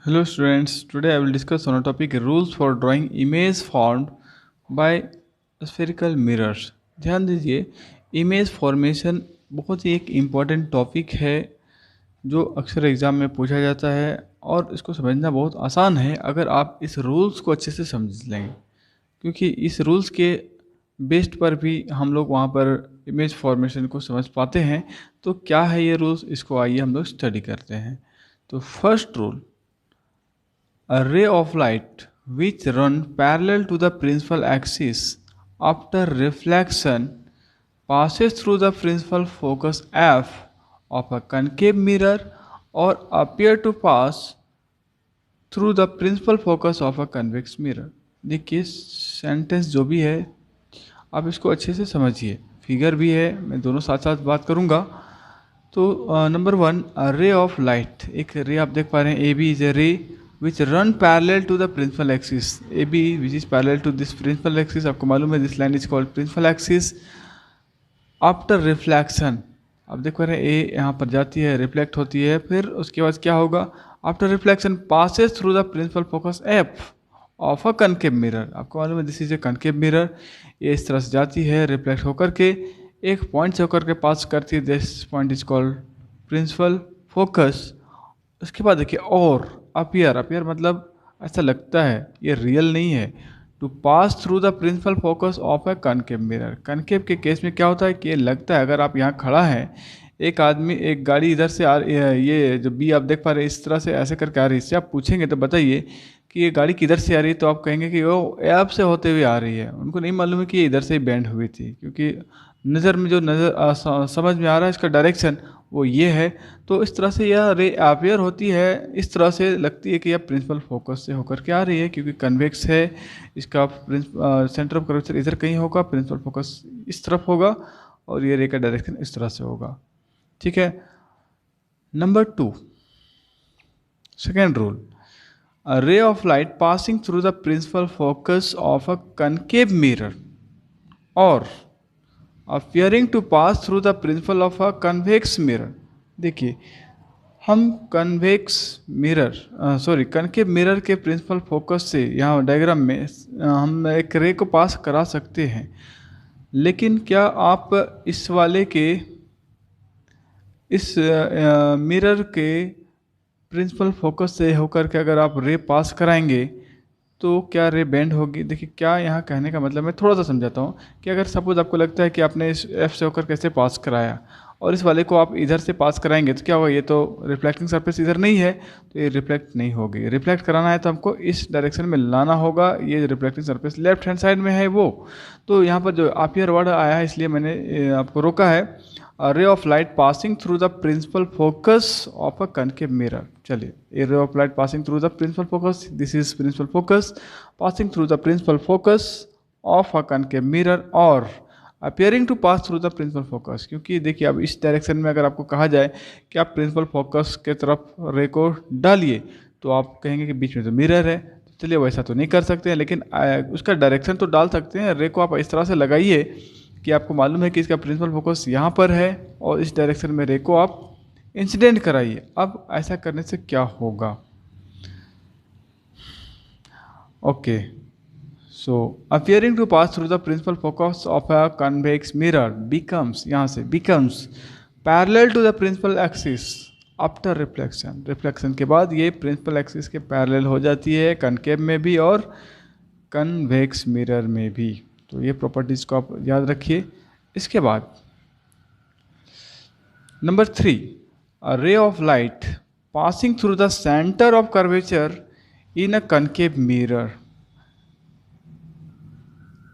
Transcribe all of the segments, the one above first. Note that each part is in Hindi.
Hello students, today I will discuss on a topic rules for drawing image formed by spherical mirrors। ध्यान दीजिए, इमेज फॉर्मेशन बहुत ही एक इम्पॉर्टेंट टॉपिक है जो अक्सर एग्ज़ाम में पूछा जाता है और इसको समझना बहुत आसान है अगर आप इस रूल्स को अच्छे से समझ लेंगे, क्योंकि इस रूल्स के बेस्ड पर भी हम लोग वहाँ पर इमेज फॉर्मेशन को समझ पाते हैं। तो क्या है ये रूल्स, इसको आइए हम लोग स्टडी करते हैं। तो first rule, a ray of light which run parallel to the principal axis after reflection passes through the principal focus f of a concave mirror or appear to pass through the principal focus of a convex mirror। देखिए सेंटेंस जो भी है आप इसको अच्छे से समझिए, फिगर भी है, मैं दोनों साथ साथ बात करूँगा। तो नंबर वन, रे ऑफ लाइट, एक रे आप देख पा रहे हैं, A B is a ray which run parallel to the principal axis. A B which is parallel to this principal axis, आपको मालूम है this line is called principal axis. After reflection, आप देख पा रहे हैं ए यहाँ पर जाती है, रिफ्लेक्ट होती है, फिर उसके बाद क्या होगा, after reflection passes through the principal focus F of a concave mirror. आपको मालूम है this is a concave mirror, ये इस तरह से जाती है, रिफ्लेक्ट होकर के एक पॉइंट से होकर के पास करती है, this point is called principal focus. उसके बाद देखिए और अपियर, अपियर मतलब ऐसा लगता है, ये रियल नहीं है। To pass through the principal focus of a concave mirror, concave के केस में क्या होता है कि ये लगता है, अगर आप यहाँ खड़ा है, एक आदमी एक गाड़ी इधर से ये जो बी आप देख पा रहे हैं इस तरह से ऐसे करके आ रही है, इससे आप पूछेंगे तो बताइए कि ये गाड़ी किधर से आ रही है, तो आप कहेंगे कि वो ऐप से होते हुए आ रही है। उनको नहीं मालूम है कि ये इधर से ही बैंड हुई थी, क्योंकि नज़र में जो समझ में आ रहा है इसका डायरेक्शन वो ये है। तो इस तरह से यह रे अपियर होती है, इस तरह से लगती है कि यह प्रिंसिपल फोकस से होकर के आ रही है, क्योंकि कन्वेक्स है, इसका सेंटर ऑफ कर्वेचर इधर कहीं होगा, प्रिंसिपल फोकस इस तरफ होगा और ये रे का डायरेक्शन इस तरह से होगा। ठीक है। Number two, second rule, a ray of light passing through the principal focus of a concave mirror or appearing to pass through the principal of a convex mirror। देखिए हम कनकेव मिरर के प्रिंसिपल फोकस से यहाँ डायग्राम में हम एक रे को पास करा सकते हैं, लेकिन क्या आप इस वाले के इस मिरर के प्रिंसिपल फोकस से होकर के अगर आप रे पास कराएंगे तो क्या रे बेंड होगी? देखिए क्या यहाँ कहने का मतलब, मैं थोड़ा सा समझाता हूँ कि अगर सपोज आपको लगता है कि आपने इस एफ से होकर कैसे पास कराया और इस वाले को आप इधर से पास कराएंगे तो क्या होगा, ये तो रिफ्लेक्टिंग सरफेस इधर नहीं है तो ये रिफ्लेक्ट नहीं होगी। रिफ्लेक्ट कराना है तो हमको इस डायरेक्शन में लाना होगा, ये reflecting surface left hand side में है वो। तो यहाँ पर जो अपियर वर्ड आया है इसलिए मैंने आपको रोका है। a ray of light passing through the principal focus of a concave mirror। चलिए, a ray of light passing through the principal focus, this is principal focus, passing through the principal focus of a concave mirror or appearing to pass through the principal focus। क्योंकि देखिए अब इस डायरेक्शन में अगर आपको कहा जाए कि आप प्रिंसिपल फोकस के तरफ रे को डालिए तो आप कहेंगे कि बीच में तो मिरर है, तो चलिए वैसा तो नहीं कर सकते हैं, लेकिन उसका डायरेक्शन तो डाल सकते हैं। रे को आप इस तरह से लगाइए कि आपको मालूम है कि इसका प्रिंसिपल फोकस यहाँ पर है और इस डायरेक्शन में रे को आप इंसिडेंट कराइए। अब ऐसा करने से क्या होगा? Okay, so appearing to pass through the principal focus of a convex mirror becomes, यहाँ से becomes parallel to the principal axis after reflection. Reflection के बाद ये प्रिंसिपल एक्सिस के पैरेलल हो जाती है, कनकेव में भी और कन्वेक्स मिरर में भी। तो ये प्रॉपर्टीज को आप याद रखिए। इसके बाद नंबर थ्री, अ रे of light passing through the centre of curvature in a concave mirror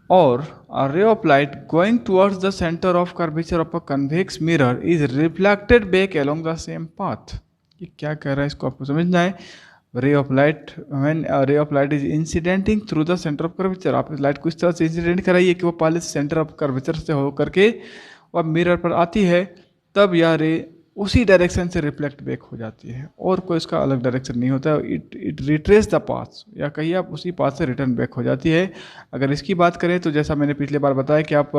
और a ray of light going towards the center of curvature of a convex mirror is reflected back along the same path। ये क्या कह रहा है, इसको आपको समझना है। Ray of light, when ray of light is incidenting through the centre of curvature, आप लाइट को इस तरह से इंसिडेंट कराइए कि वो पहले सेंटर ऑफ कर्वेचर से हो करके वो मिरर पर आती है, तब यह रे उसी डायरेक्शन से रिफ्लेक्ट बैक हो जाती है और कोई इसका अलग डायरेक्शन नहीं होता है। इट रिट्रेस द पाथ, या कहिए आप उसी पाथ से रिटर्न बैक हो जाती है। अगर इसकी बात करें तो जैसा मैंने पिछले बार बताया कि आप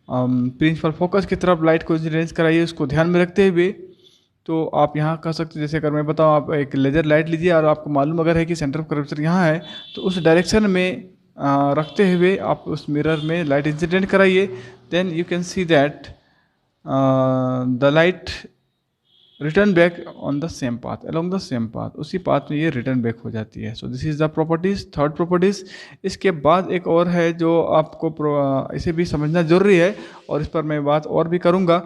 प्रिंसिपल फोकस की तरफ लाइट को इंसिडेंस कराइए, उसको ध्यान में रखते हुए, तो आप यहाँ कर सकते हैं, जैसे अगर मैं बताऊँ, आप एक लेजर लाइट लीजिए और आपको मालूम अगर है कि सेंटर ऑफ कर्वेचर यहाँ है, तो उस डायरेक्शन में रखते हुए आप उस मिरर में लाइट इंसिडेंट कराइए, then you can see that the light return back on the same path, along the same path, उसी पाथ में ये रिटर्न बैक हो जाती है। So this is the properties, third properties. इसके बाद एक और है जो आपको इसे भी समझना जरूरी है, और इस पर मैं बात और भी करूँगा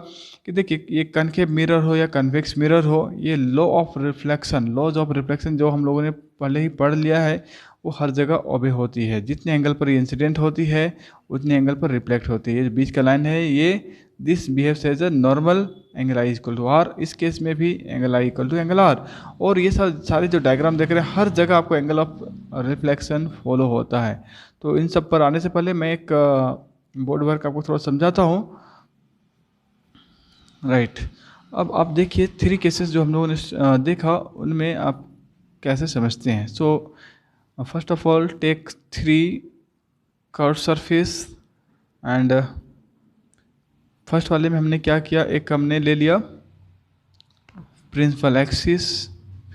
कि देखिए, ये कनकेव मिरर हो या कन्वेक्स मिरर हो, ये law of reflection, laws of reflection जो हम लोगों ने पहले ही पढ़ लिया है, वो हर जगह ओबे होती है। जितने एंगल पर ये इंसिडेंट होती है उतने एंगल पर रिफ्लेक्ट होती है। ये बीच का लाइन है, ये this behaves as a normal angle I equal to R, इस केस में भी angle I equal to angle R. और ये सारे जो डायग्राम देख रहे हैं, हर जगह आपको एंगल ऑफ रिफ्लेक्शन फॉलो होता है। तो इन सब पर आने से पहले मैं एक बोर्ड वर्क आपको थोड़ा समझाता हूँ। राइट, अब आप देखिए 3 केसेस जो हम लोगों ने देखा, उनमें आप कैसे समझते हैं। So first of all take 3 curve surface, and first वाले में हमने क्या किया, एक हमने ले लिया प्रिंसिपल एक्सिस,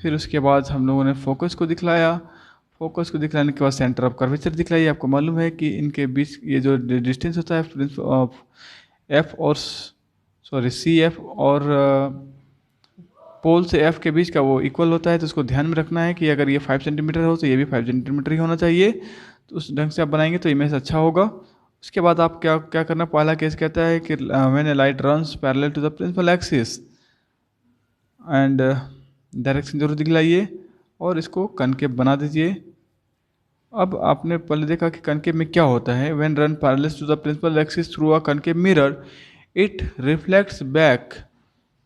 फिर उसके बाद हम लोगों ने फोकस को दिखलाया, फोकस को दिखलाने के बाद सेंटर ऑफ कर्वेचर दिखलाई। आपको मालूम है कि इनके बीच ये जो डिस्टेंस होता है एफ और सॉरी सी एफ और पोल से एफ के बीच का, वो इक्वल होता है। तो उसको ध्यान में रखना है कि अगर ये 5 सेंटीमीटर हो तो ये भी 5 सेंटीमीटर ही होना चाहिए। तो उस ढंग से आप बनाएंगे तो इमेज अच्छा होगा। उसके बाद आप क्या क्या करना, पहला केस कहता है कि when a light runs parallel to the principal axis, and direction जरूर दिखलाइए और इसको कनकेव बना दीजिए। अब आपने पहले देखा कि कनकेव में क्या होता है, when run parallel to the principal axis through a concave mirror, it reflects back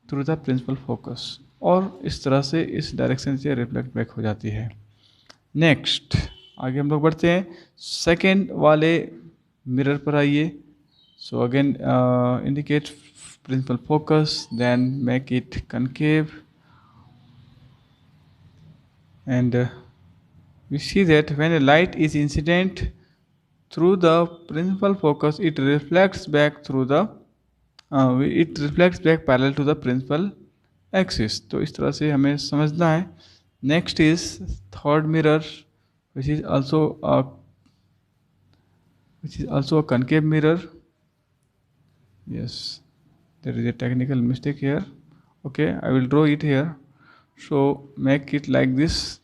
through the principal focus, और इस तरह से इस डायरेक्शन से रिफ्लेक्ट बैक हो जाती है। नेक्स्ट आगे हम लोग बढ़ते हैं, सेकेंड वाले मिरर पर आइए। So again indicate principal focus, then make it concave, and we see that when a light is incident through the principal focus, it reflects back through the it reflects back parallel to the principal axis। तो इस तरह से हमें समझना है। Next is third mirror, which is also a concave mirror। yes, there is a technical mistake here। okay, I will draw it here। so make it like this,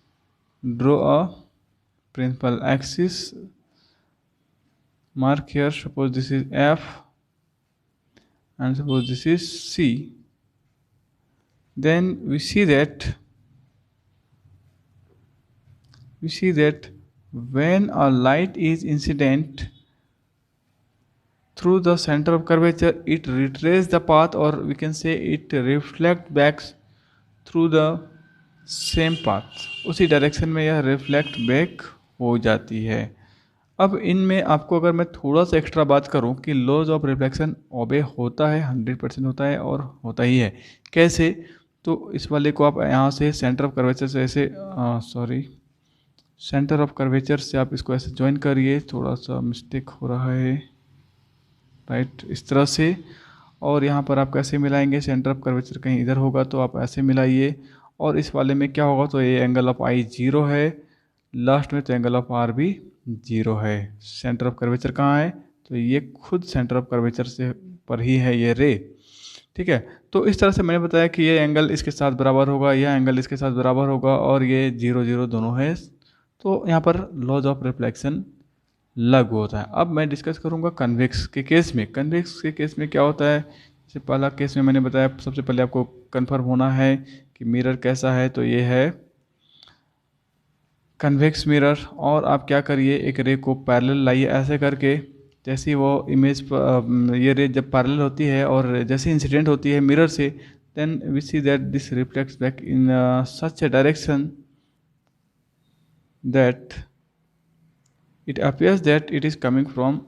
draw a principal axis, mark here, suppose this is F and suppose this is C। then we see that when a light is incident through the center of curvature, it retraces the path, or we can say it reflect back through the same path। उसी डायरेक्शन में यह रिफ्लेक्ट बैक हो जाती है। अब इनमें आपको अगर मैं थोड़ा सा एक्स्ट्रा बात करूं कि लॉज ऑफ रिफ्लेक्शन ओबे होता है, 100% होता है और होता ही है। कैसे, तो इस वाले को आप यहाँ से सेंटर ऑफ कर्वेचर से ऐसे सेंटर ऑफ कर्वेचर से आप इसको ऐसे ज्वाइन करिए, थोड़ा सा मिस्टेक हो रहा है, राइट, इस तरह से। और यहाँ पर आप कैसे मिलाएंगे, सेंटर ऑफ कर्वेचर कहीं इधर होगा तो आप ऐसे मिलाइए, और इस वाले में क्या होगा, तो ये एंगल ऑफ आई 0 है, लास्ट में तो एंगल ऑफ आर भी 0 है। सेंटर ऑफ कर्वेचर कहाँ है, तो ये खुद सेंटर ऑफ कर्वेचर से पर ही है ये रे, ठीक है। तो इस तरह से मैंने बताया कि ये एंगल इसके साथ बराबर होगा, यह एंगल इसके साथ बराबर होगा, और ये 0 0 दोनों है। तो यहाँ पर लॉज ऑफ रिफ्लेक्शन लागू होता है। अब मैं डिस्कस करूँगा कन्वेक्स के केस में। कन्वेक्स के केस में क्या होता है, जैसे पहला केस में मैंने बताया, सबसे पहले आपको कंफर्म होना है कि मिरर कैसा है, तो ये है कन्वेक्स मिरर। और आप क्या करिए, एक रे को पैरेलल लाइए ऐसे करके, जैसी वो इमेज ये रे जब पैरेलल होती है और जैसे इंसिडेंट होती है मिरर से, then we see that this reflects back in such a direction that it appears that it is coming from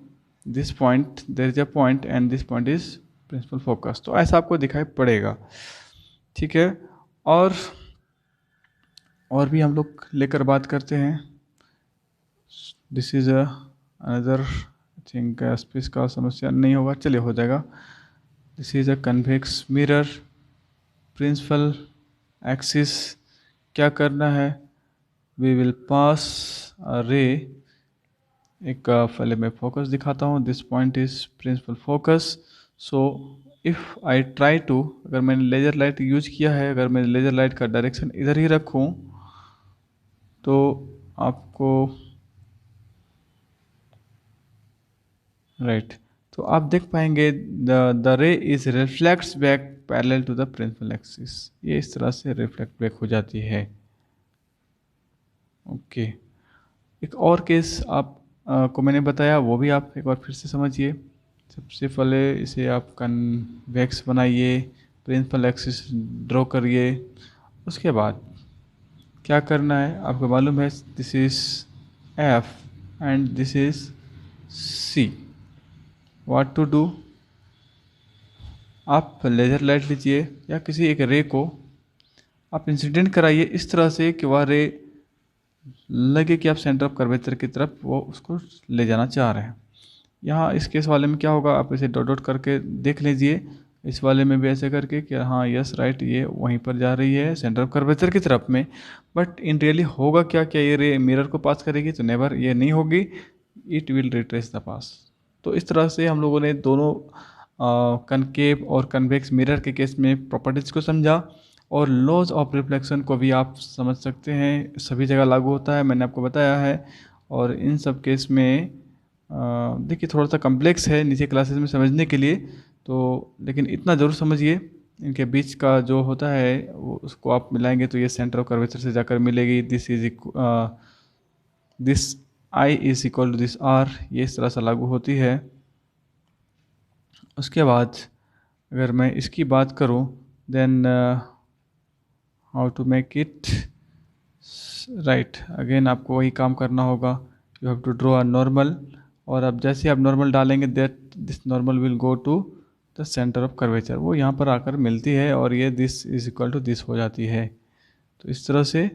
this point, there is a point and this point is principal focus। तो ऐसा आपको दिखाई पड़ेगा, ठीक है। और भी हम लोग लेकर बात करते हैं। This is another thing, space का समस्या नहीं होगा, चलिए हो जाएगा। This is a convex mirror, principal axis क्या करना है, वी विल पास अ रे, एक पहले मैं फोकस दिखाता हूँ, this point is principal focus. So if I try to, अगर मैंने लेज़र लाइट यूज किया है, अगर मैं लेज़र लाइट का डायरेक्शन इधर ही रखूँ तो आपको राइट तो आप देख पाएंगे the ray is reflects back parallel to the principal axis, ये इस तरह से रिफ्लेक्ट बैक हो जाती है। ओके एक और केस आप को मैंने बताया, वो भी आप एक बार फिर से समझिए। सबसे पहले इसे आप कन्वेक्स बनाइए, प्रिंसिपल एक्सिस ड्रॉ करिए, उसके बाद क्या करना है आपको मालूम है, this is F and this is C. What to do, आप लेज़र लाइट लीजिए या किसी एक रे को आप इंसिडेंट कराइए इस तरह से कि वह रे लगे कि आप सेंटर ऑफ कर्वेचर की तरफ वो उसको ले जाना चाह रहे हैं। यहाँ इस केस वाले में क्या होगा, आप इसे डॉट डॉट करके देख लीजिए, इस वाले में भी ऐसे करके कि हाँ यस राइट ये वहीं पर जा रही है सेंटर ऑफ कर्वेचर की तरफ में। बट इन रियली होगा क्या, क्या ये रे मिरर को पास करेगी, तो नेवर, ये नहीं होगी, इट विल रिट्रेस द पास। तो इस तरह से हम लोगों ने दोनों कनकेव और कन्वेक्स मिरर के केस में प्रॉपर्टीज़ को समझा, और लॉज ऑफ रिफ्लेक्शन को भी आप समझ सकते हैं, सभी जगह लागू होता है, मैंने आपको बताया है। और इन सब केस में देखिए थोड़ा सा कम्प्लेक्स है नीचे क्लासेस में समझने के लिए, तो लेकिन इतना ज़रूर समझिए, इनके बीच का जो होता है वो उसको आप मिलाएंगे तो ये सेंटर ऑफ कर्वेचर से जाकर मिलेगी, this I is equal to this R, ये इस तरह से लागू होती है। उसके बाद अगर मैं इसकी बात करूं, then how to make it right, again आपको वही काम करना होगा, you have to draw a normal, और अब जैसे आप नॉर्मल डालेंगे that this normal will go to the centre of curvature, वो यहाँ पर आकर मिलती है और ये this is equal to this हो जाती है। तो इस तरह से,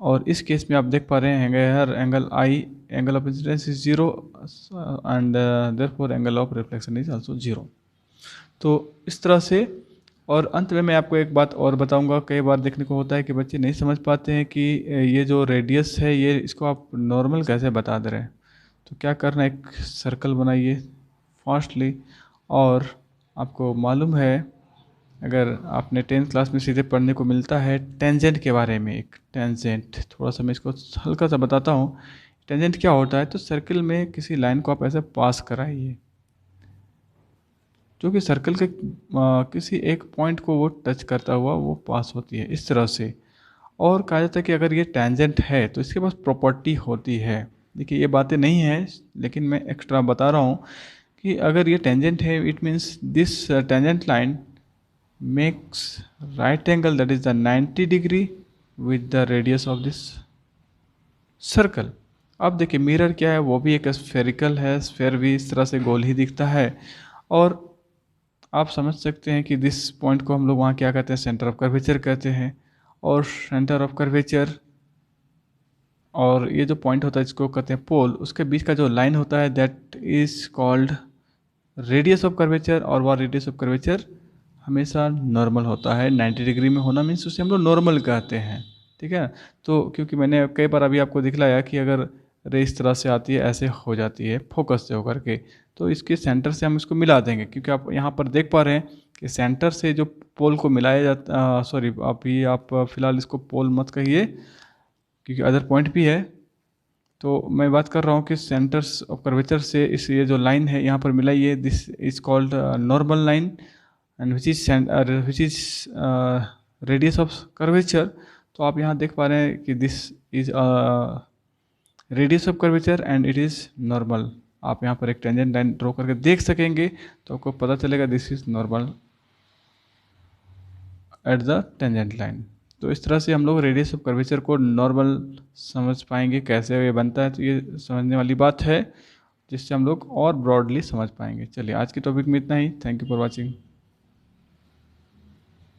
और इस केस में आप देख पा रहे हैं हर angle I, angle of incidence is zero and therefore angle of reflection is also zero. तो इस तरह से, और अंत में मैं आपको एक बात और बताऊंगा, कई बार देखने को होता है कि बच्चे नहीं समझ पाते हैं कि ये जो रेडियस है ये इसको आप नॉर्मल कैसे बता दे रहे हैं। तो क्या करना है, एक सर्कल बनाइए फास्टली, और आपको मालूम है अगर आपने 10th क्लास में सीधे पढ़ने को मिलता है टेंजेंट के बारे में, एक टेंजेंट, थोड़ा सा मैं इसको हल्का सा बताता हूँ। टेंजेंट क्या होता है, तो सर्कल में किसी लाइन को आप ऐसे पास कराइए जो कि सर्कल के किसी एक पॉइंट को वो टच करता हुआ वो पास होती है इस तरह से। और कहा जाता है कि अगर ये टेंजेंट है तो इसके पास प्रॉपर्टी होती है, देखिए ये बातें नहीं है लेकिन मैं एक्स्ट्रा बता रहा हूँ कि अगर ये टेंजेंट है it means this tangent line makes right angle that is the 90 degree with the radius of this circle. अब देखिए मिरर क्या है, वो भी एक स्फेरिकल है, स्फेयर भी इस तरह से गोल ही दिखता है, और आप समझ सकते हैं कि दिस पॉइंट को हम लोग वहाँ क्या कहते हैं, सेंटर ऑफ कर्वेचर कहते हैं। और सेंटर ऑफ कर्वेचर और ये जो पॉइंट होता है इसको कहते हैं पोल, उसके बीच का जो लाइन होता है that is called radius of curvature, और वह रेडियस ऑफ कर्वेचर हमेशा नॉर्मल होता है, 90 डिग्री में होना मीन्स उसे हम लोग नॉर्मल कहते हैं। ठीक है, तो क्योंकि मैंने कई बार अभी आपको दिखलाया कि अगर रे इस तरह से आती है ऐसे हो जाती है फोकस से होकर के, तो इसके सेंटर से हम इसको मिला देंगे, क्योंकि आप यहाँ पर देख पा रहे हैं कि सेंटर से जो पोल को मिलाया जाता, सॉरी अभी आप फिलहाल इसको पोल मत कहिए क्योंकि अदर पॉइंट भी है, तो मैं बात कर रहा हूँ कि सेंटर्स ऑफ कर्वेचर से इस ये जो लाइन है यहाँ पर मिलाइए, this is called normal line and which is radius of curvature. तो आप यहाँ देख पा रहे हैं कि this is radius of curvature and it is normal. आप यहाँ पर एक टेंजेंट लाइन ड्रॉ करके देख सकेंगे तो आपको पता चलेगा this is normal at the tangent line. तो इस तरह से हम लोग रेडियस ऑफ कर्वेचर को नॉर्मल समझ पाएंगे, कैसे ये बनता है, तो ये समझने वाली बात है जिससे हम लोग और ब्रॉडली समझ पाएंगे। चलिए आज के टॉपिक में इतना ही, थैंक यू फॉर वॉचिंग।